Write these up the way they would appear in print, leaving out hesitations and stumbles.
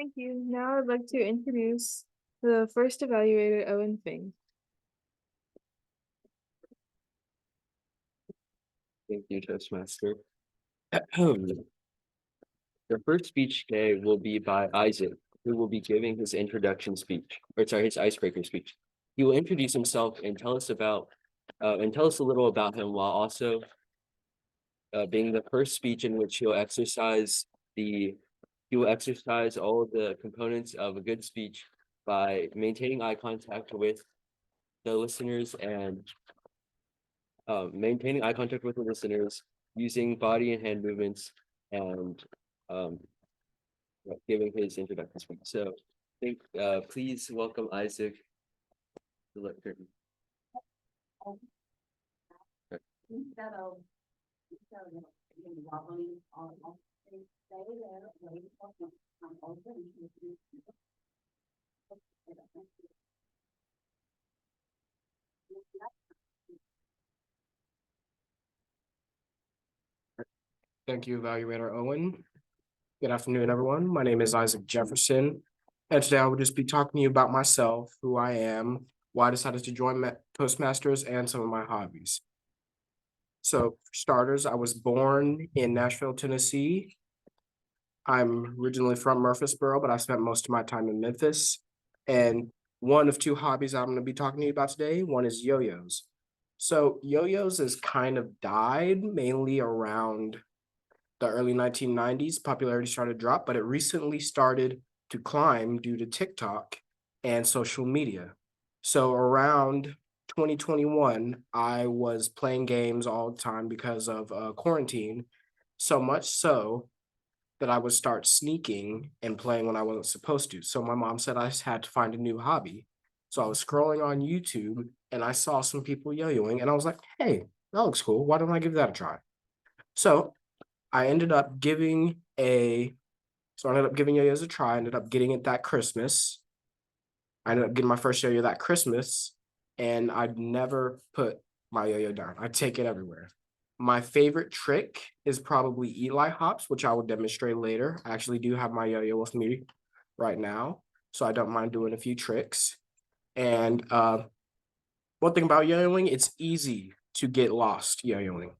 Thank you. Now I'd like to introduce the first evaluator, Owen Fink. Thank you, Toastmaster. The first speech today will be by Isaac, who will be giving his introduction speech, his icebreaker speech. He will introduce himself and tell us a little about him, while also being the first speech in which he will exercise all of the components of a good speech by maintaining eye contact with the listeners and maintaining eye contact with the listeners, using body and hand movements, and um, giving his introduction speech. So, please welcome Isaac to the lectern. Thank you, Evaluator Owen. Good afternoon, everyone. My name is Isaac Jefferson, and today I will just be talking to you about myself, who I am, why I decided to join Toastmasters, and some of my hobbies. So, for starters, I was born in Nashville, Tennessee. I'm originally from Murfreesboro, but I spent most of my time in Memphis. And one of two hobbies I'm going to be talking to you about today, one is yo-yos. So, yo-yos has kind of died mainly around the early 1990s. Popularity started to drop, but it recently started to climb due to TikTok and social media. So around 2021, I was playing games all the time because of quarantine, so much so that I would start sneaking and playing when I wasn't supposed to. So my mom said I just had to find a new hobby. So I was scrolling on YouTube and I saw some people yo-yoing and I was like, hey, that looks cool. Why don't I give that a try? So I ended up giving a so I ended up giving yo-yos a try. I ended up getting it that Christmas. I ended up getting my first yo-yo that Christmas, and I'd never put my yo-yo down. I take it everywhere. My favorite trick is probably Eli hops, which I will demonstrate later. I actually do have my yo-yo with me right now, so I don't mind doing a few tricks. And one thing about yo-yoing, it's easy to get lost yo-yoing.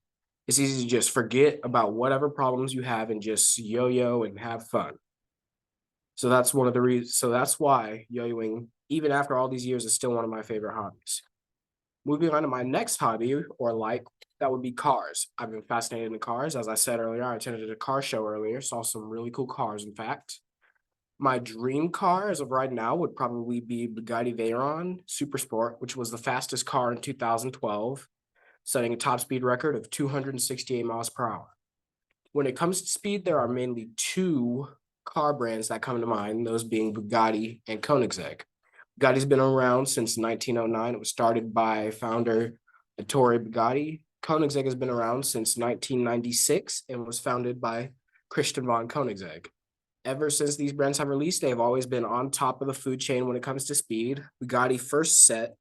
It's easy to just forget about whatever problems you have and just yo-yo and have fun. So that's one of the reasons. So that's why yo-yoing, even after all these years, is still one of my favorite hobbies. Moving on to my next hobby, that would be cars. I've been fascinated in cars. As I said earlier, I attended a car show earlier, saw some really cool cars, in fact. My dream car as of right now would probably be Bugatti Veyron Super Sport, which was the fastest car in 2012, setting a top speed record of 268 miles per hour. When it comes to speed, there are mainly two car brands that come to mind, those being Bugatti and Koenigsegg. Bugatti's been around since 1909. It was started by founder Ettore Bugatti. Koenigsegg has been around since 1996 and was founded by Christian von Koenigsegg. Ever since these brands have released, they've always been on top of the food chain when it comes to speed. Bugatti first set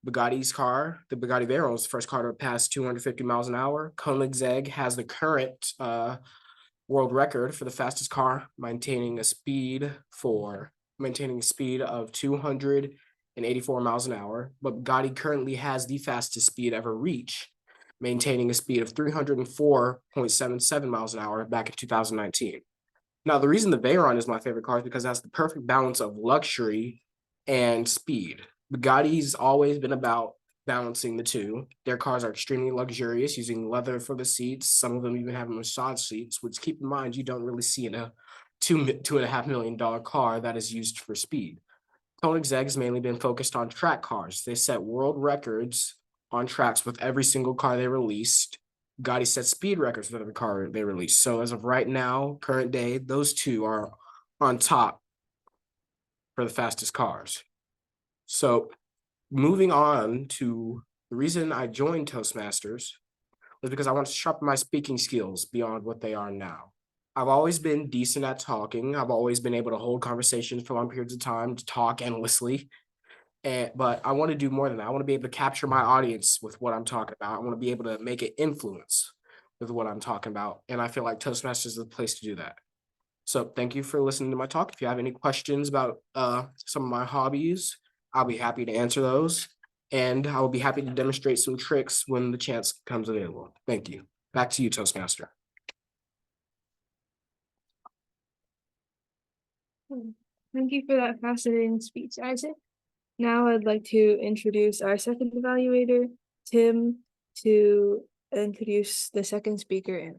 Bugatti's car, the Bugatti Veyron, was the first car to pass 250 miles an hour. Koenigsegg has the current world record for the fastest car, maintaining a speed of 284 miles an hour. But Bugatti currently has the fastest speed ever reached, maintaining a speed of 304.77 miles an hour back in 2019. Now, the reason the Veyron is my favorite car is because it has the perfect balance of luxury and speed. Bugatti's always been about balancing the two. Their cars are extremely luxurious, using leather for the seats. Some of them even have massage seats, which, keep in mind, you don't really see in a $2.5 million car that is used for speed. Koenigsegg has mainly been focused on track cars. They set world records on tracks with every single car they released. Bugatti set speed records for every car they released. So as of right now, current day, those two are on top for the fastest cars. So moving on to the reason I joined Toastmasters was because I wanted to sharpen my speaking skills beyond what they are now. I've always been decent at talking. I've always been able to hold conversations for long periods of time, to talk endlessly. But I want to do more than that. I want to be able to capture my audience with what I'm talking about. I want to be able to make an influence with what I'm talking about. And I feel like Toastmasters is the place to do that. So thank you for listening to my talk. If you have any questions about some of my hobbies, I'll be happy to answer those. And I will be happy to demonstrate some tricks when the chance comes available. Thank you. Back to you, Toastmaster. Thank you for that fascinating speech, Isaac. Now I'd like to introduce our second evaluator, Tim, to introduce the second speaker in.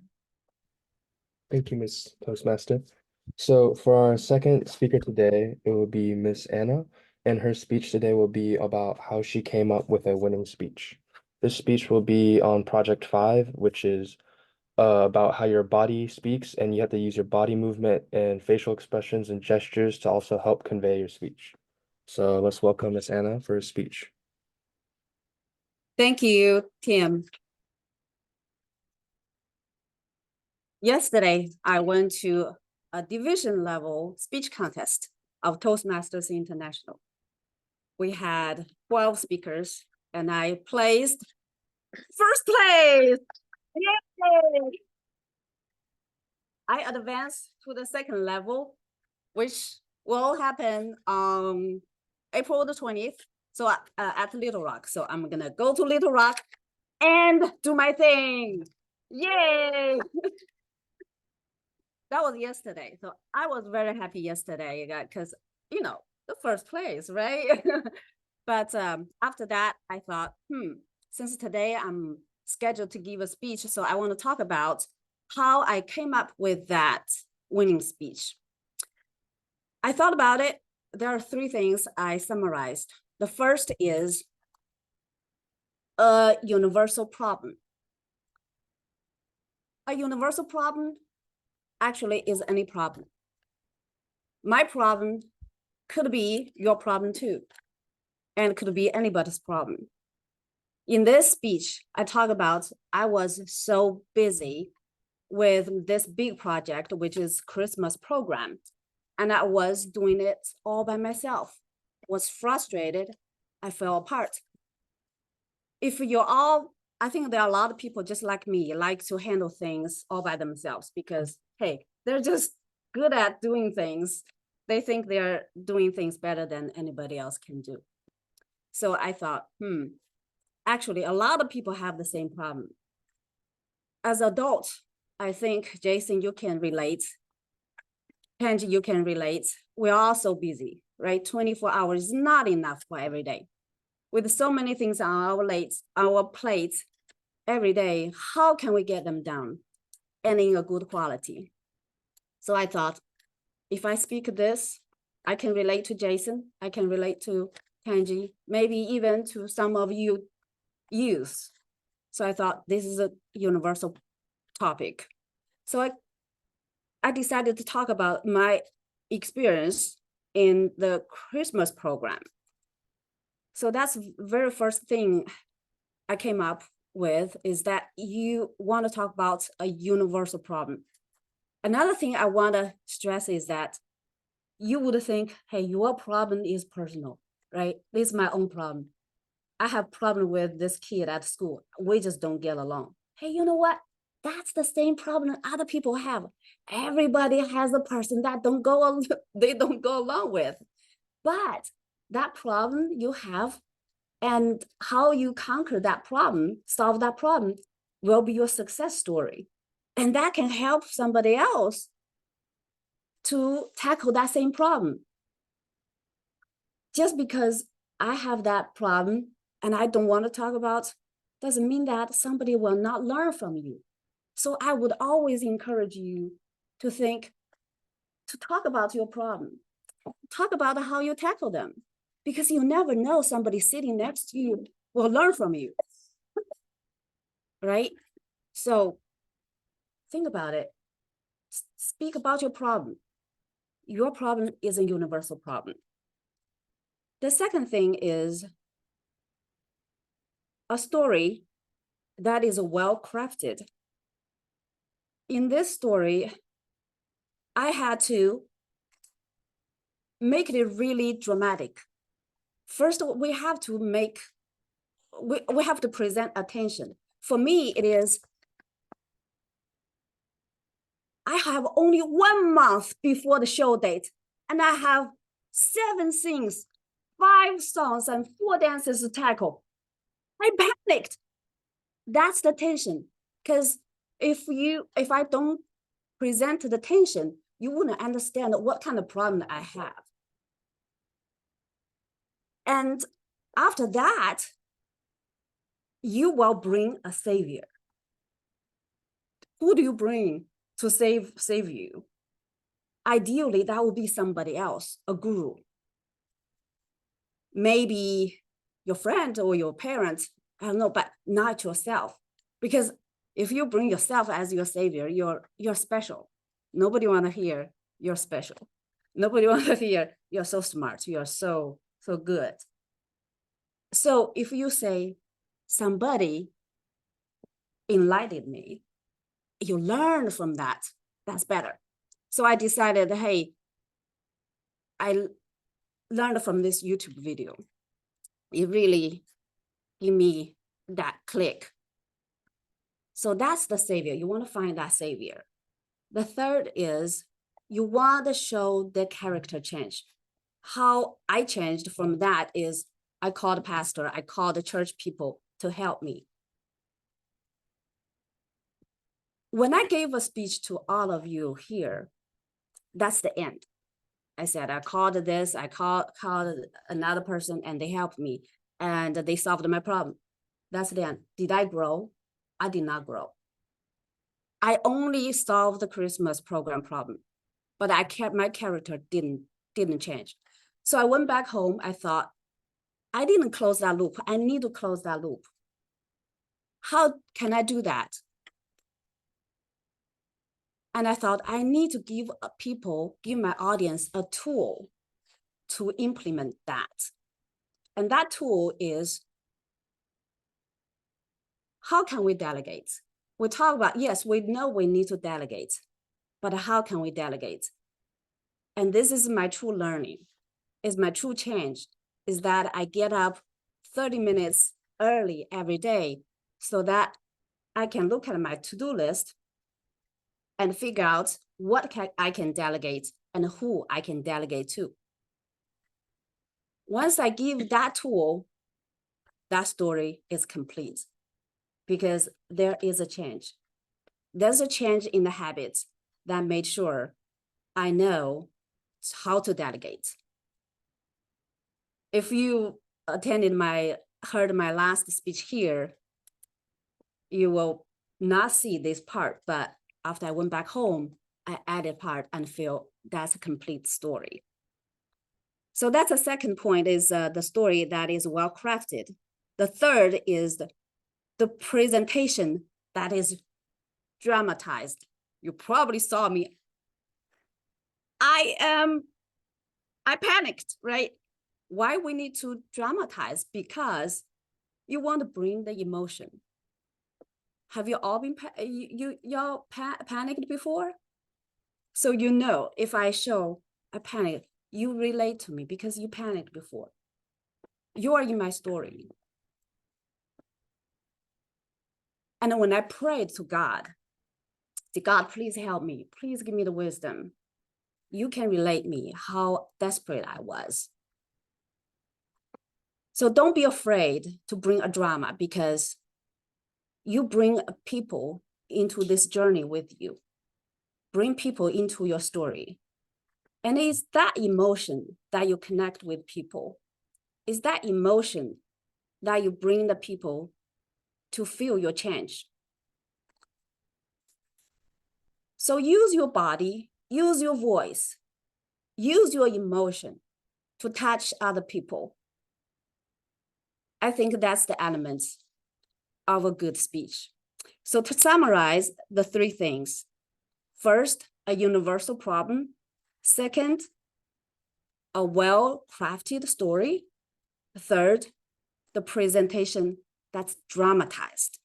Thank you, Ms. Toastmaster. So for our second speaker today, it will be Miss Anna, and her speech today will be about how she came up with a winning speech. This speech will be on Project 5, which is about how your body speaks, and you have to use your body movement and facial expressions and gestures to also help convey your speech. So let's welcome Miss Anna for her speech. Thank you, Tim. Yesterday, I went to a division level speech contest of Toastmasters International. We had 12 speakers and I placed first place. Yay! I advanced to the second level, which will happen on April the 20th. So at Little Rock. So I'm gonna go to Little Rock and do my thing. Yay! That was yesterday. So I was very happy yesterday because, you know, the first place, right? But after that, I thought, since today I'm scheduled to give a speech, so I want to talk about how I came up with that winning speech. I thought about it. There are three things I summarized. The first is a universal problem. A universal problem actually is any problem. My problem could be your problem too, and could be anybody's problem. In this speech, I talk about I was so busy with this big project, which is Christmas program, and I was doing it all by myself, was frustrated, I fell apart. If you're all, I think there are a lot of people just like me, like to handle things all by themselves because, hey, they're just good at doing things. They think they're doing things better than anybody else can do. So I thought, actually, a lot of people have the same problem. As adults, I think, Jason, you can relate. Kenji, you can relate. We're all so busy, right? 24 hours is not enough for every day. With so many things on our plate every day, how can we get them done and in a good quality? So I thought, if I speak this, I can relate to Jason, I can relate to Kenji, maybe even to some of you youth. So I thought this is a universal topic. So I decided to talk about my experience in the Christmas program. So that's the very first thing I came up with, is that you want to talk about a universal problem. Another thing I want to stress is that you would think, hey, your problem is personal, right? This is my own problem. I have problem with this kid at school. We just don't get along. Hey, you know what? That's the same problem other people have. Everybody has a person that they don't go along with. But that problem you have and how you conquer that problem, solve that problem, will be your success story. And that can help somebody else to tackle that same problem. Just because I have that problem and I don't want to talk about, doesn't mean that somebody will not learn from you. So I would always encourage you to talk about your problem. Talk about how you tackle them, because you never know somebody sitting next to you will learn from you, right? So think about it. Speak about your problem. Your problem is a universal problem. The second thing is a story that is well crafted. In this story, I had to make it really dramatic. First, we have to present attention. For me, it is, I have only 1 month before the show date, and I have 7 things, 5 songs, and 4 dances to tackle. I panicked. That's the tension. Because if I don't present the tension, you wouldn't understand what kind of problem I have. And after that, you will bring a savior. Who do you bring to save you? Ideally, that would be somebody else, a guru. Maybe your friend or your parent, I don't know, but not yourself. Because if you bring yourself as your savior, you're special. Nobody want to hear you're special. Nobody want to hear you're so smart, you're so good. So if you say somebody enlightened me, you learn from that, that's better. So I decided, hey, I learned from this YouTube video. It really gave me that click. So that's the savior. You want to find that savior. The third is you want to show the character change. How I changed from that is I called the pastor, I called the church people to help me. When I gave a speech to all of you here, that's the end. I said, I called this, I called another person, and they helped me, and they solved my problem. That's the end. Did I grow? I did not grow. I only solved the Christmas program problem, but I kept my character didn't change. So I went back home. I thought, I didn't close that loop. I need to close that loop. How can I do that? And I thought I need to give my audience a tool to implement that. And that tool is, how can we delegate? We talk about, yes, we know we need to delegate, but how can we delegate? And this is my true learning, is my true change, is that I get up 30 minutes early every day so that I can look at my to-do list and figure out what I can delegate and who I can delegate to. Once I give that tool, that story is complete because there is a change. There's a change in the habits that made sure I know how to delegate. If you heard my last speech here, you will not see this part, but after I went back home, I added part and feel that's a complete story. So that's the second point, is the story that is well crafted. The third is the presentation that is dramatized. You probably saw me. I panicked, right? Why we need to dramatize? Because you want to bring the emotion. Have you all been y'all panicked before? So you know, if I show a panic, you relate to me because you panicked before. You are in my story. And when I prayed to God, God, please help me. Please give me the wisdom. You can relate me how desperate I was. So don't be afraid to bring a drama, because you bring people into this journey with you. Bring people into your story. And it's that emotion that you connect with people. It's that emotion that you bring the people to feel your change. So use your body, use your voice, use your emotion to touch other people. I think that's the elements of a good speech. So to summarize the 3 things: first, a universal problem; second, a well-crafted story; third, the presentation that's dramatized.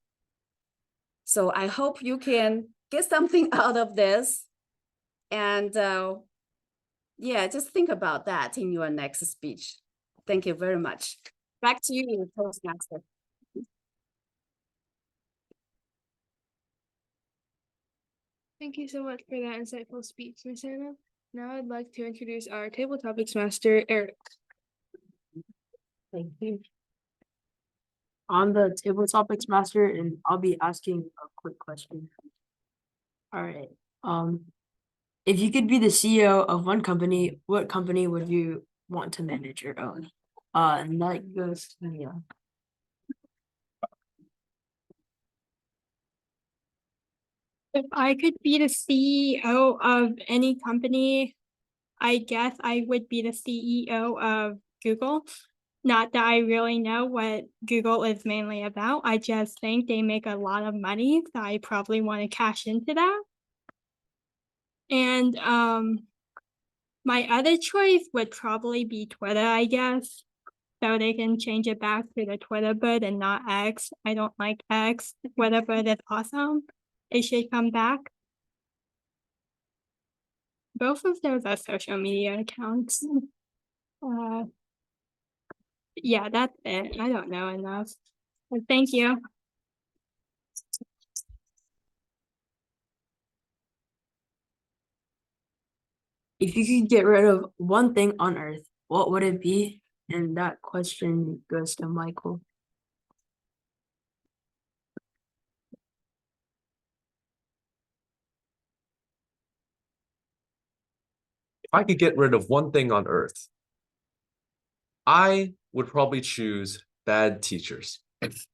So I hope you can get something out of this. And yeah, just think about that in your next speech. Thank you very much. Back to you, Toastmaster. Thank you so much for that insightful speech, Miss Anna. Now I'd like to introduce our table topics master, Eric. Thank you. On the table topics master, and I'll be asking a quick question. All right, if you could be the CEO of one company, what company would you want to manage or own? And that goes to me. If I could be the CEO of any company, I guess I would be the CEO of Google. Not that I really know what Google is mainly about. I just think they make a lot of money, so I probably want to cash into that. And my other choice would probably be Twitter, I guess. So they can change it back to the Twitter bird and not X. I don't like X. Twitter bird is awesome. It should come back. Both of those are social media accounts. Yeah, that's it. I don't know enough. But thank you. If you could get rid of one thing on Earth, what would it be? And that question goes to Michael. If I could get rid of one thing on earth, I would probably choose bad teachers.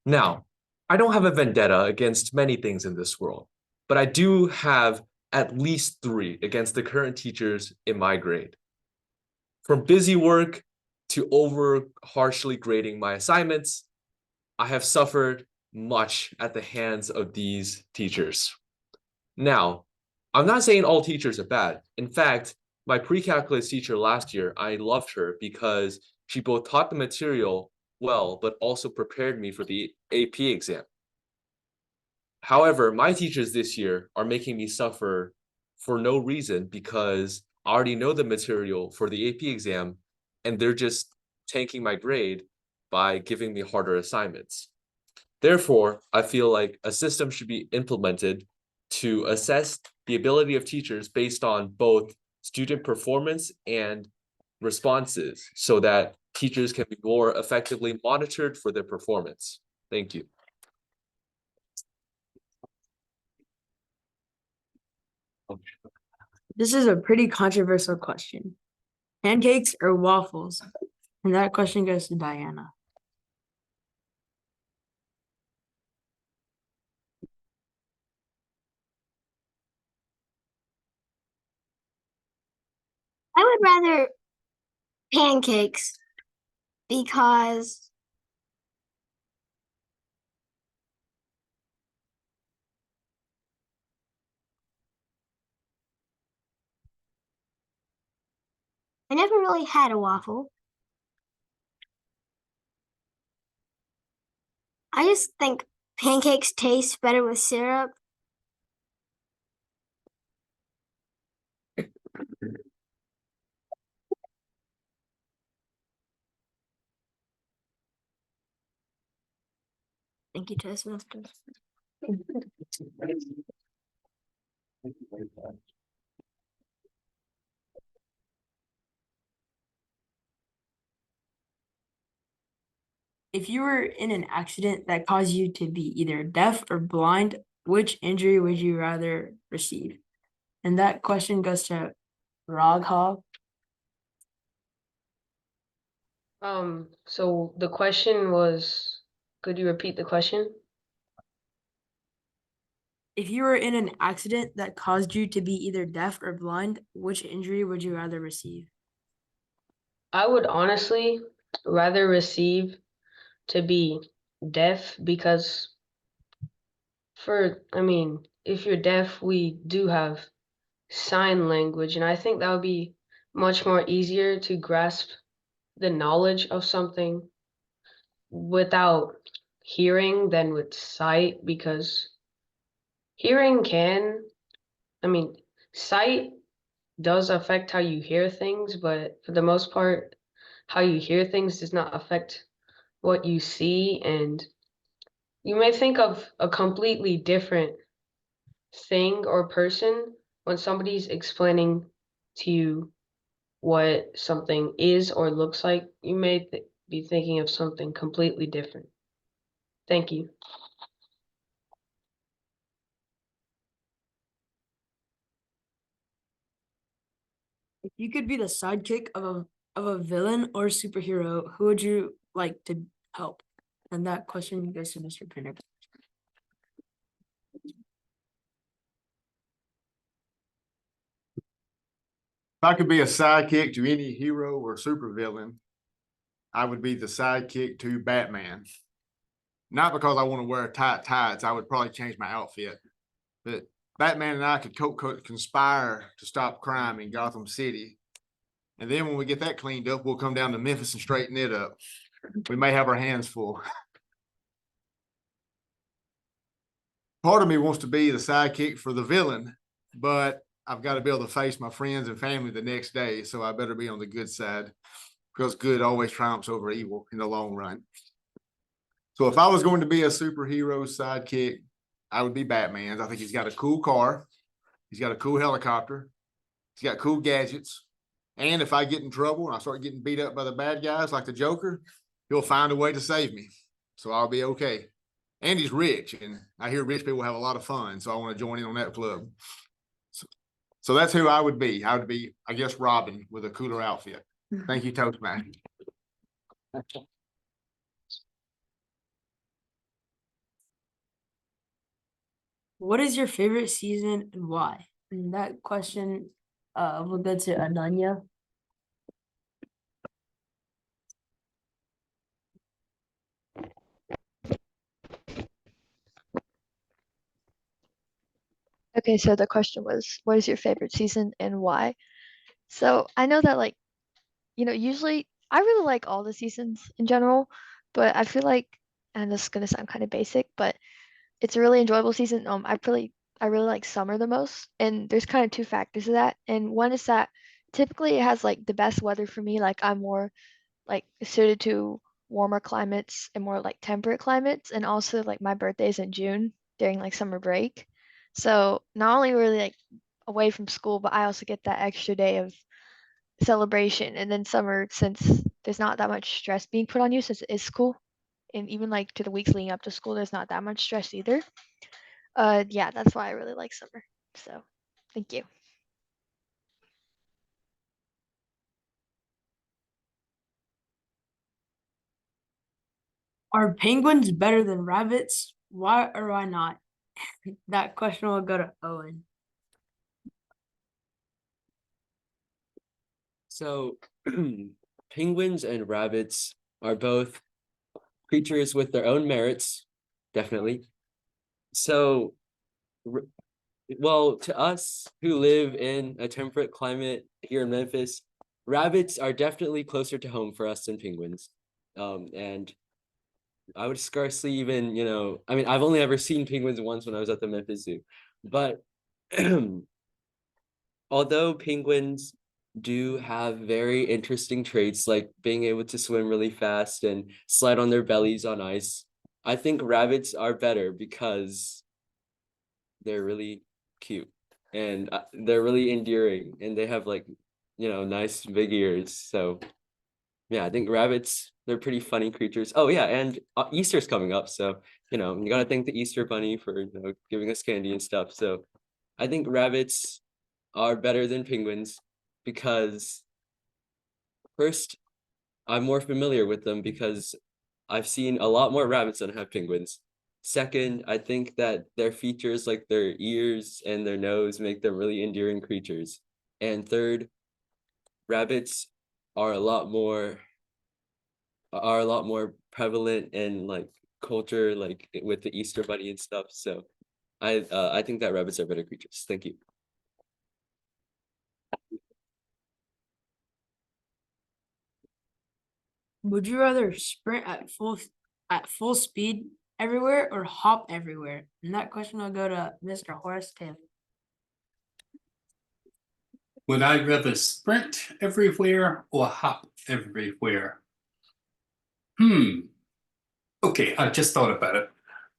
Now, I don't have a vendetta against many things in this world, but I do have at least 3 against the current teachers in my grade. From busy work to over harshly grading my assignments, I have suffered much at the hands of these teachers. Now, I'm not saying all teachers are bad. In fact, my pre-calculus teacher last year, I loved her because she both taught the material well, but also prepared me for the AP exam. However, my teachers this year are making me suffer for no reason because I already know the material for the AP exam, and they're just tanking my grade by giving me harder assignments. Therefore, I feel like a system should be implemented to assess the ability of teachers based on both student performance and responses so that teachers can be more effectively monitored for their performance. Thank you. This is a pretty controversial question. Pancakes or waffles? And that question goes to Diana. I would rather pancakes because I never really had a waffle. I just think pancakes taste better with syrup. Thank you, Toastmaster. If you were in an accident that caused you to be either deaf or blind, which injury would you rather receive? And that question goes to Raghav. So the question was, could you repeat the question? If you were in an accident that caused you to be either deaf or blind, which injury would you rather receive? I would honestly rather receive to be deaf because if you're deaf, we do have sign language, and I think that would be much more easier to grasp the knowledge of something without hearing than with sight, because hearing sight does affect how you hear things, but for the most part, how you hear things does not affect what you see, and you may think of a completely different thing or person, when somebody's explaining to you what something is or looks like, you may be thinking of something completely different. Thank you. If you could be the sidekick of a villain or superhero, who would you like to help? And that question goes to Mr. Pinner. If I could be a sidekick to any hero or supervillain, I would be the sidekick to Batman. Not because I want to wear tight tights, I would probably change my outfit. But Batman and I could conspire to stop crime in Gotham City. And then when we get that cleaned up, we'll come down to Memphis and straighten it up. We may have our hands full. Part of me wants to be the sidekick for the villain, but I've got to be able to face my friends and family the next day. So I better be on the good side, because good always triumphs over evil in the long run. So if I was going to be a superhero sidekick, I would be Batman's. I think he's got a cool car. He's got a cool helicopter. He's got cool gadgets. And if I get in trouble and I start getting beat up by the bad guys like the Joker, he'll find a way to save me. So I'll be okay. And he's rich, and I hear rich people have a lot of fun, so I want to join in on that club. So that's who I would be. I would be, I guess, Robin with a cooler outfit. Thank you, Toastmaster. What is your favorite season and why? And that question will go to Ananya. Okay, so the question was, what is your favorite season and why? So I know that usually I really like all the seasons in general, but I feel like, and this is gonna sound kind of basic, but it's a really enjoyable season. I really like summer the most, and there's kind of two factors to that. And one is that typically it has like the best weather for me. Like I'm more like suited to warmer climates and more like temperate climates, and also like my birthday is in June during like summer break. So not only really like away from school, but I also get that extra day of celebration. And then summer, since there's not that much stress being put on you, since it is school, and even like to the weeks leading up to school, there's not that much stress either. Yeah, that's why I really like summer. So thank you. Are penguins better than rabbits? Why or why not? That question will go to Owen. So penguins and rabbits are both creatures with their own merits, definitely. So, well, to us who live in a temperate climate here in Memphis, rabbits are definitely closer to home for us than penguins. And I would scarcely even, I mean, I've only ever seen penguins once when I was at the Memphis Zoo, but although penguins do have very interesting traits like being able to swim really fast and slide on their bellies on ice, I think rabbits are better because they're really cute and they're really endearing, and they have like, nice big ears. So yeah, I think rabbits, they're pretty funny creatures. Oh yeah, and Easter's coming up, so you gotta thank the Easter Bunny for giving us candy and stuff. So I think rabbits are better than penguins because first, I'm more familiar with them because I've seen a lot more rabbits than I have penguins. Second, I think that their features like their ears and their nose make them really endearing creatures. And third, rabbits are a lot more prevalent in like culture, like with the Easter Bunny and stuff. So I think that rabbits are better creatures. Thank you. Would you rather sprint at full speed everywhere or hop everywhere? And that question will go to Mr. Horace Taylor. Would I rather sprint everywhere or hop everywhere? Okay, I just thought about it.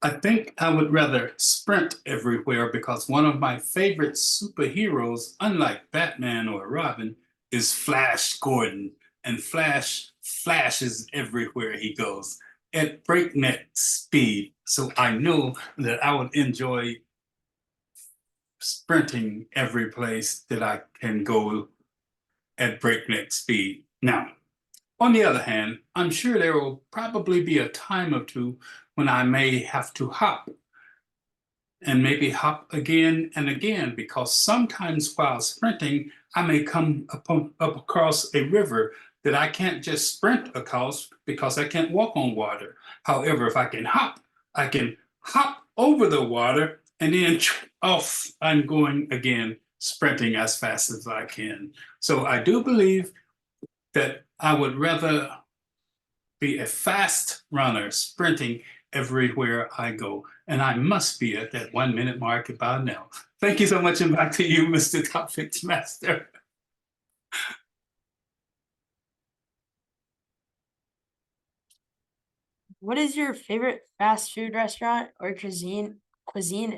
I think I would rather sprint everywhere because one of my favorite superheroes, unlike Batman or Robin, is Flash Gordon. And Flash flashes everywhere he goes at breakneck speed. So I know that I would enjoy sprinting every place that I can go at breakneck speed. Now, on the other hand, I'm sure there will probably be a time or two when I may have to hop and maybe hop again and again, because sometimes while sprinting, I may come up across a river that I can't just sprint across because I can't walk on water. However, if I can hop over the water and then off I'm going again, sprinting as fast as I can. So I do believe that I would rather be a fast runner, sprinting everywhere I go. And I must be at that 1 minute mark about now. Thank you so much, and back to you, Mr. Topics Master. What is your favorite fast food restaurant or cuisine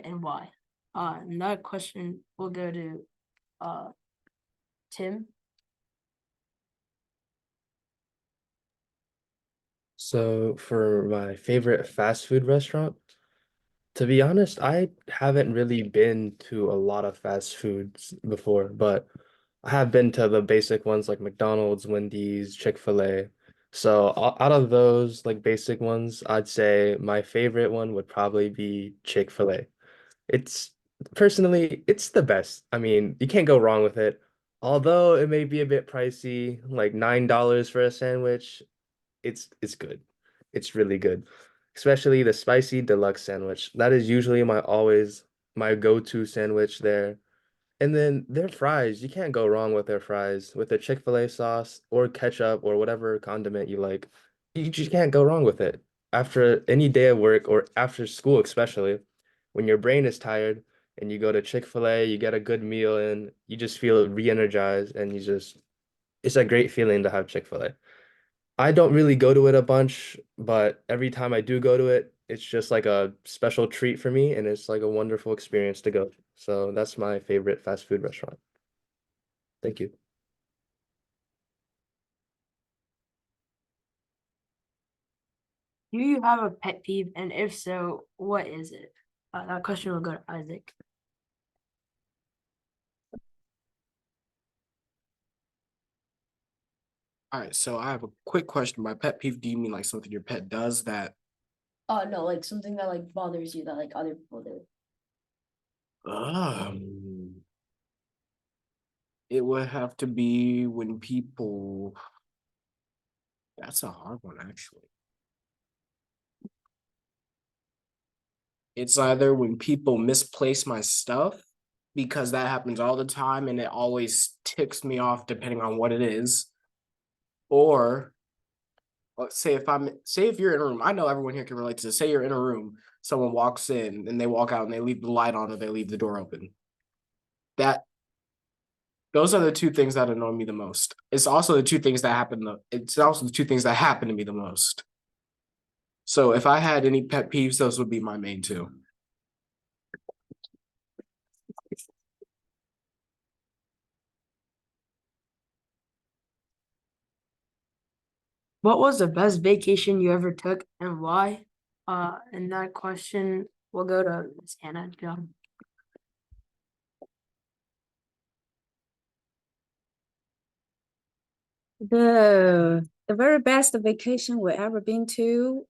and why? Another question will go to Tim. So for my favorite fast food restaurant, to be honest, I haven't really been to a lot of fast foods before, but I have been to the basic ones like McDonald's, Wendy's, Chick-fil-A. So out of those like basic ones, I'd say my favorite one would probably be Chick-fil-A. It's personally, it's the best. I mean, you can't go wrong with it. Although it may be a bit pricey, like $9 for a sandwich, it's good. It's really good. Especially the spicy deluxe sandwich. That is usually my go-to sandwich there. And then their fries, you can't go wrong with their fries. With the Chick-fil-A sauce or ketchup or whatever condiment you like. You just can't go wrong with it. After any day of work or after school especially, when your brain is tired and you go to Chick-fil-A, you get a good meal and you just feel re-energized and it's a great feeling to have Chick-fil-A. I don't really go to it a bunch, but every time I do go to it, it's just like a special treat for me and it's like a wonderful experience to go. So that's my favorite fast food restaurant. Thank you. Do you have a pet peeve, and if so, what is it? That question will go to Isaac. All right, so I have a quick question. By pet peeve, do you mean like something your pet does that? No, like something that like bothers you that like other people do. It would have to be when people. That's a hard one, actually. It's either when people misplace my stuff, because that happens all the time and it always ticks me off depending on what it is. Or let's say if you're in a room, I know everyone here can relate to this. Say you're in a room, someone walks in and they walk out and they leave the light on or they leave the door open. Those are the two things that annoy me the most. It's also the two things that happen to me the most. So if I had any pet peeves, those would be my main two. What was the best vacation you ever took and why? And that question will go to Ms. Hannah John. The very best vacation we ever been to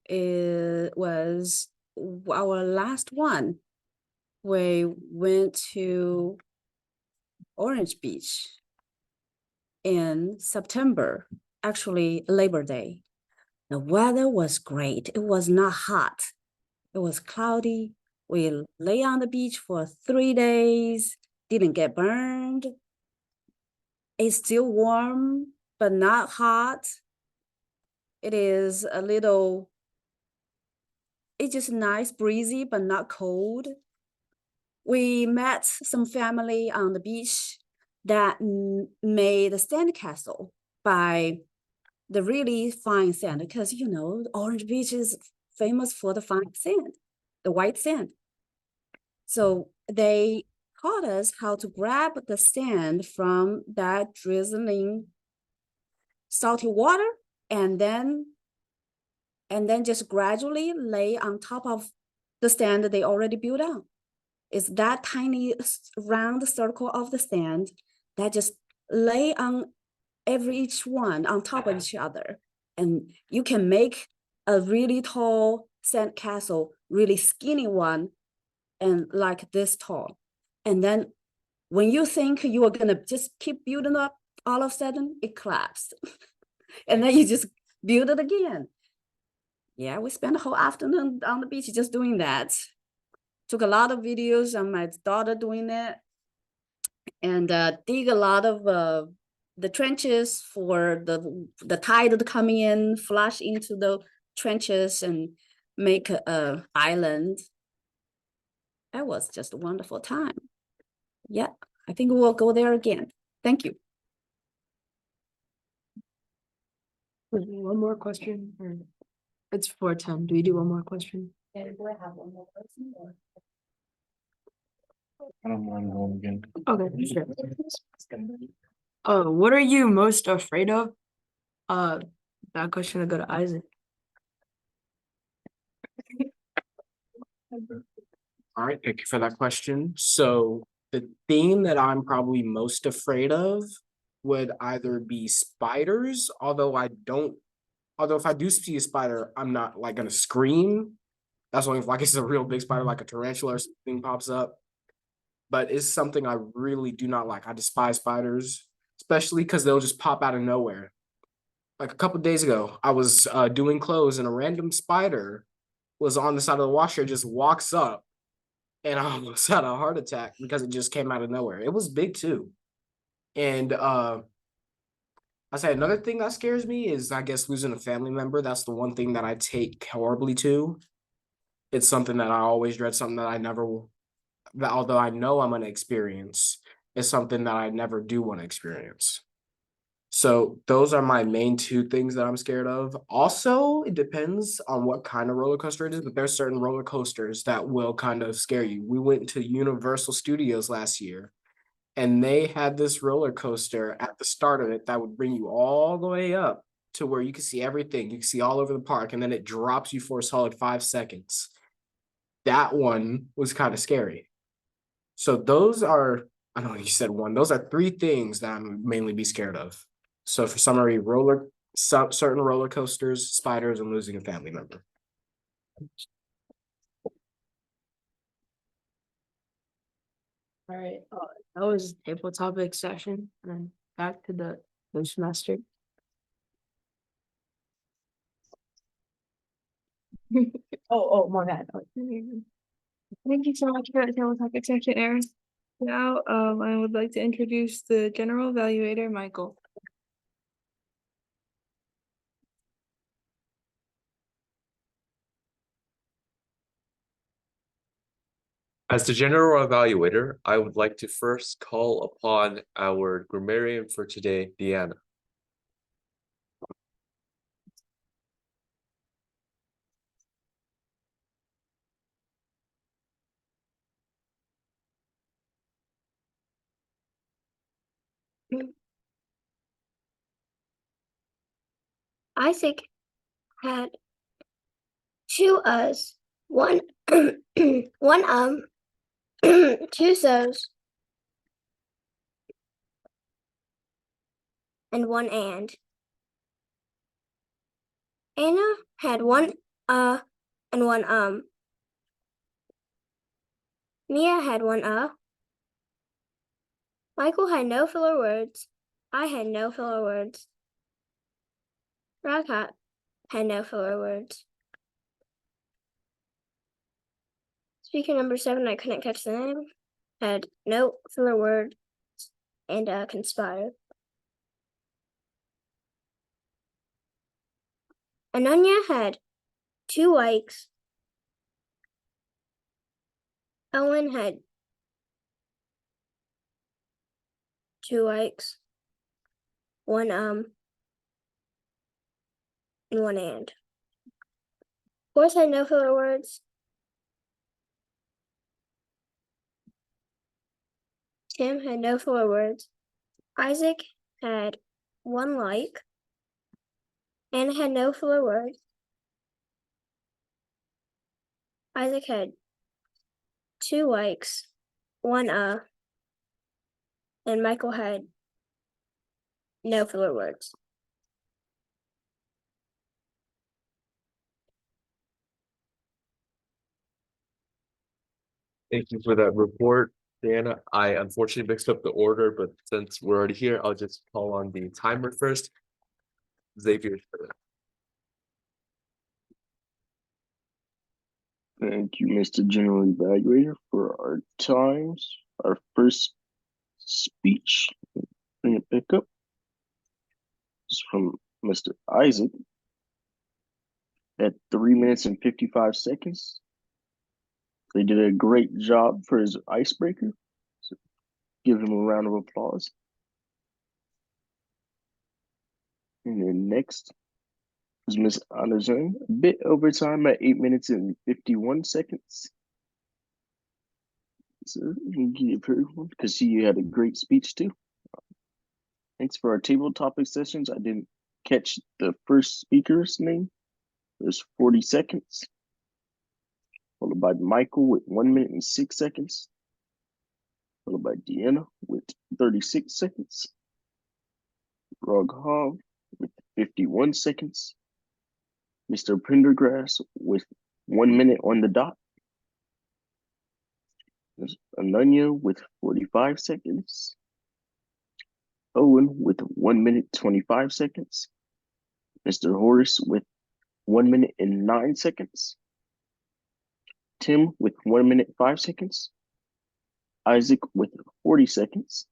was our last one. We went to Orange Beach in September, actually Labor Day. The weather was great. It was not hot. It was cloudy. We lay on the beach for 3 days, didn't get burned. It's still warm, but not hot. It is it's just nice, breezy, but not cold. We met some family on the beach that made a sandcastle by the really fine sand, because Orange Beach is famous for the fine sand. the white sand. So they taught us how to grab the sand from that drizzling salty water and then just gradually lay on top of the sand that they already built on. It's that tiny round circle of the sand that just lay on each one on top of each other. And you can make a really tall sand castle, really skinny one, and like this tall. And then when you think you are gonna just keep building up, all of a sudden it collapsed. And then you just build it again. Yeah, we spent the whole afternoon on the beach just doing that. Took a lot of videos of my daughter doing it, and dig a lot of the trenches for the tide coming in, flush into the trenches and make a island. That was just a wonderful time. Yeah, I think we'll go there again. Thank you. One more question, or it's 4:10. Do we do one more question? And do I have one more person or? I don't mind going again. Okay, sure. What are you most afraid of? That question will go to Isaac. All right, thank you for that question. So the thing that I'm probably most afraid of would either be spiders, although if I do see a spider, I'm not like gonna scream. That's only if like it's a real big spider, like a tarantula or something pops up. But it's something I really do not like. I despise spiders, especially because they'll just pop out of nowhere. Like a couple days ago, I was doing clothes and a random spider was on the side of the washer, just walks up, and I almost had a heart attack because it just came out of nowhere. It was big too. And I say another thing that scares me is, I guess, losing a family member. That's the one thing that I take horribly to. It's something that I always dread, something that that although I know I'm going to experience, is something that I never do want to experience. So those are my main two things that I'm scared of. Also, it depends on what kind of roller coaster it is, but there's certain roller coasters that will kind of scare you. We went to Universal Studios last year, and they had this roller coaster at the start of it that would bring you all the way up to where you can see everything. You can see all over the park, and then it drops you for a solid 5 seconds. That one was kind of scary. So those are, I know you said one, those are 3 things that I'm mainly be scared of. So for summary, certain roller coasters, spiders, and losing a family member. All right, that was table topic session, and then back to the Toastmaster. Oh, my bad. Thank you so much for that table topic section, Erin. Now, I would like to introduce the general evaluator, Michael. As the general evaluator, I would like to first call upon our grammarian for today, Deanna. Isaac had 2 uhs, one one 2 so's, and 1 and. Anna had 1 and 1 Mia had 1 Michael had no filler words. I had no filler words. Rakat had no filler words. Speaker number 7, I couldn't catch the name, had no filler words and conspired. Ananya had 2 likes. Owen had 2 likes. 1 and 1 and. Of course, had no filler words. Tim had no filler words. Isaac had 1 like. Anna had no filler words. Isaac had 2 likes, 1 and Michael had no filler words. Thank you for that report, Diana. I unfortunately mixed up the order, but since we're already here, I'll just call on the timer first. Xavier. Thank you, Mr. General Evaluator, for our times. Our first speech, bring it back up, is from Mr. Isaac at 3 minutes and 55 seconds. They did a great job for his icebreaker. So give him a round of applause. And then next is Miss Anna Zhang, a bit over time at 8 minutes and 51 seconds. So you can give her one because she had a great speech too. Thanks for our table topic sessions. I didn't catch the first speaker's name. There's 40 seconds. Followed by Michael with 1 minute and 6 seconds. Followed by Deanna with 36 seconds. Raghav with 51 seconds. Mr. Pendergrass with 1 minute on the dot. There's Ananya with 45 seconds. Owen with 1 minute 25 seconds. Mr. Horace with 1 minute and 9 seconds. Tim with 1 minute 5 seconds. Isaac with 40 seconds.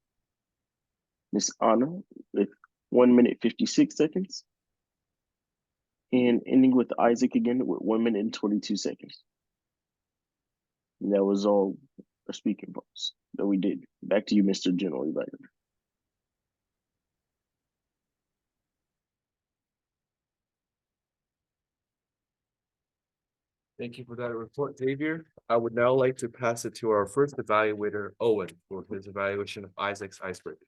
Miss Anna with 1 minute 56 seconds. And ending with Isaac again with 1 minute and 22 seconds. And that was all our speaking parts that we did. Back to you, Mr. General Evaluator. Thank you for that report, Xavier. I would now like to pass it to our first evaluator, Owen, for his evaluation of Isaac's icebreaker.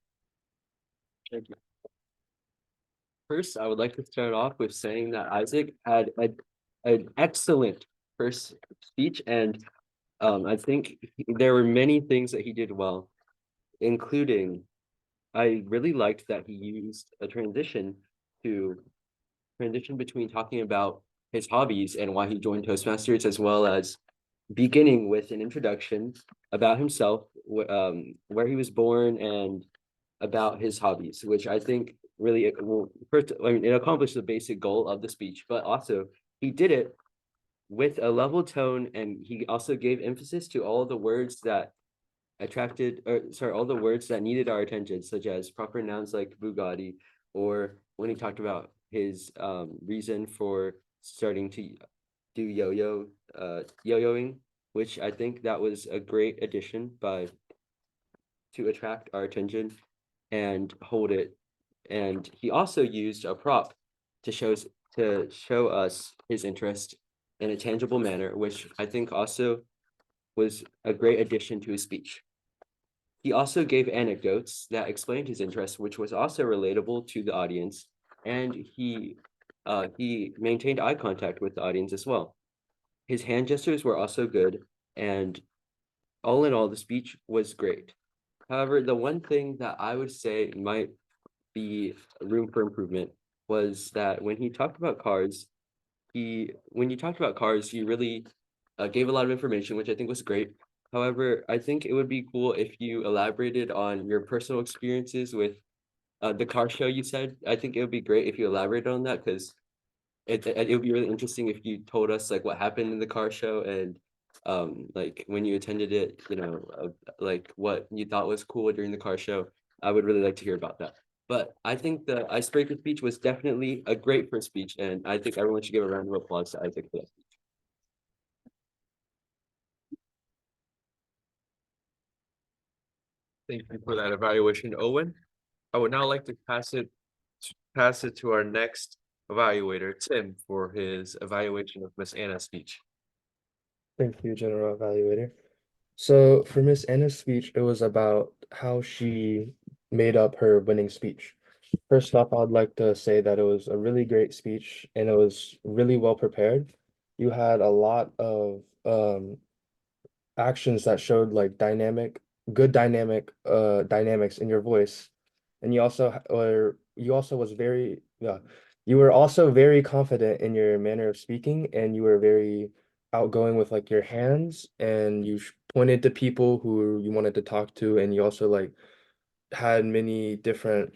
Thank you. First, I would like to start off with saying that Isaac had an excellent first speech, and I think there were many things that he did well, including I really liked that he used a transition between talking about his hobbies and why he joined Toastmasters, as well as beginning with an introduction about himself, where he was born, and about his hobbies, which I think really first, I mean, it accomplished the basic goal of the speech, but also he did it with a level tone, and he also gave emphasis to all the words that all the words that needed our attention, such as proper nouns like Bugatti, or when he talked about his reason for starting to do yo-yoing, which I think that was a great addition to attract our attention and hold it. And he also used a prop to show us his interest in a tangible manner, which I think also was a great addition to his speech. He also gave anecdotes that explained his interest, which was also relatable to the audience, and he maintained eye contact with the audience as well. His hand gestures were also good, and all in all, the speech was great. However, the one thing that I would say might be room for improvement was that when he talked about cars, he really gave a lot of information, which I think was great. However, I think it would be cool if you elaborated on your personal experiences with the car show you said. I think it would be great if you elaborated on that, because it would be really interesting if you told us like what happened in the car show, and like when you attended it, like what you thought was cool during the car show. I would really like to hear about that. But I think the icebreaker speech was definitely a great first speech, and I think everyone should give a round of applause to Isaac for that speech. Thank you for that evaluation, Owen. I would now like to pass it to our next evaluator, Tim, for his evaluation of Miss Anna's speech. Thank you, General Evaluator. So for Miss Anna's speech, it was about how she made up her winning speech. First off, I'd like to say that it was a really great speech and it was really well prepared. You had a lot of actions that showed like good dynamics in your voice. And you also was very, yeah, you were also very confident in your manner of speaking, and you were very outgoing with like your hands, and pointed to people who you wanted to talk to, and you also like had many different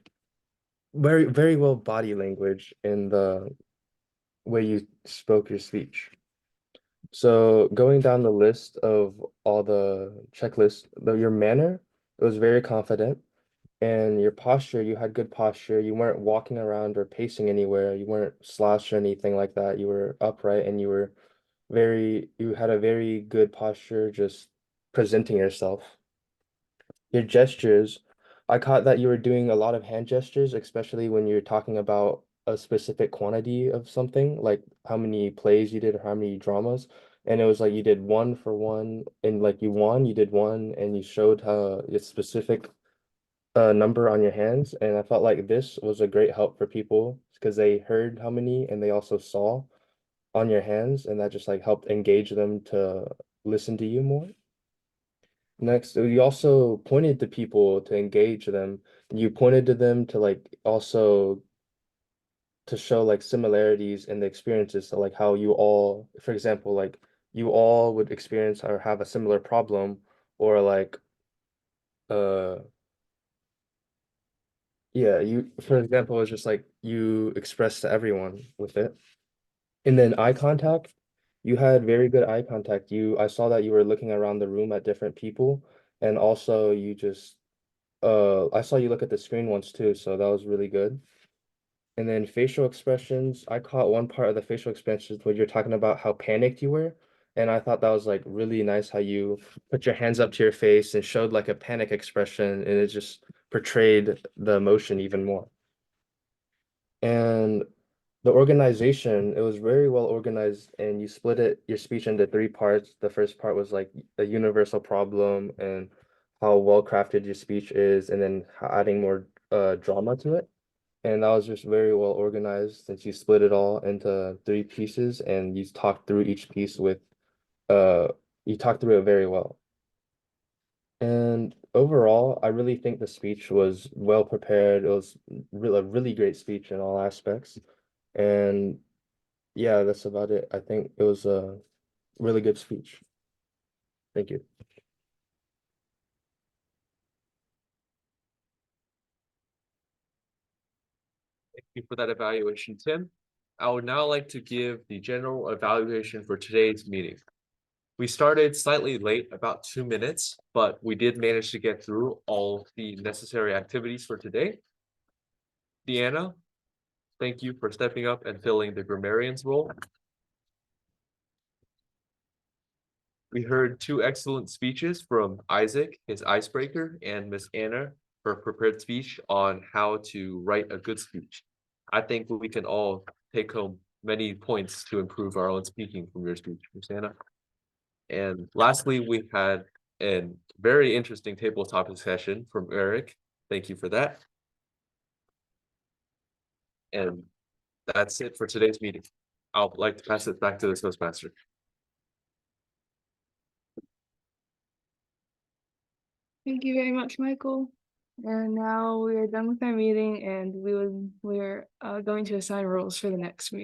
very well body language in the way you spoke your speech. So going down the list of all the checklists, your manner, it was very confident, and your posture, you had good posture. You weren't walking around or pacing anywhere. You weren't slouched or anything like that. You were upright and you had a very good posture, just presenting yourself. Your gestures, I caught that you were doing a lot of hand gestures, especially when you're talking about a specific quantity of something, like how many plays you did or how many dramas. And it was like you did one for one, and like you did one, and you showed how it's specific number on your hands. And I felt like this was a great help for people because they heard how many and they also saw on your hands, and that just like helped engage them to listen to you more. Next, you also pointed to people to engage them. You pointed to them to like also to show like similarities in the experiences. So like how you all, for example, like you all would experience or have a similar problem, or like uh yeah, for example, it's just like you express to everyone with it. And then eye contact, you had very good eye contact. I saw that you were looking around the room at different people, and also I saw you look at the screen once too, so that was really good. And then facial expressions, I caught one part of the facial expressions when you're talking about how panicked you were. And I thought that was like really nice how you put your hands up to your face and showed like a panic expression, and it just portrayed the emotion even more. And the organization, it was very well organized, and you split your speech into three parts. The first part was like a universal problem and how well crafted your speech is, and then adding more drama to it. And that was just very well organized since you split it all into three pieces, and uh you talked through it very well. And overall, I really think the speech was well prepared. It was a really great speech in all aspects. And yeah, that's about it. I think it was a really good speech. Thank you. Thank you for that evaluation, Tim. I would now like to give the general evaluation for today's meeting. We started slightly late, about 2 minutes, but we did manage to get through all the necessary activities for today. Deanna, thank you for stepping up and filling the grammarian's role. We heard 2 excellent speeches from Isaac, his icebreaker, and Miss Anna, her prepared speech on how to write a good speech. I think we can all take home many points to improve our own speaking from your speech, Miss Anna. And lastly, we had a very interesting table topic session from Eric. Thank you for that. And that's it for today's meeting. I'd like to pass it back to the Toastmaster. Thank you very much, Michael. And now we are done with our meeting, and we're going to assign roles for the next meeting.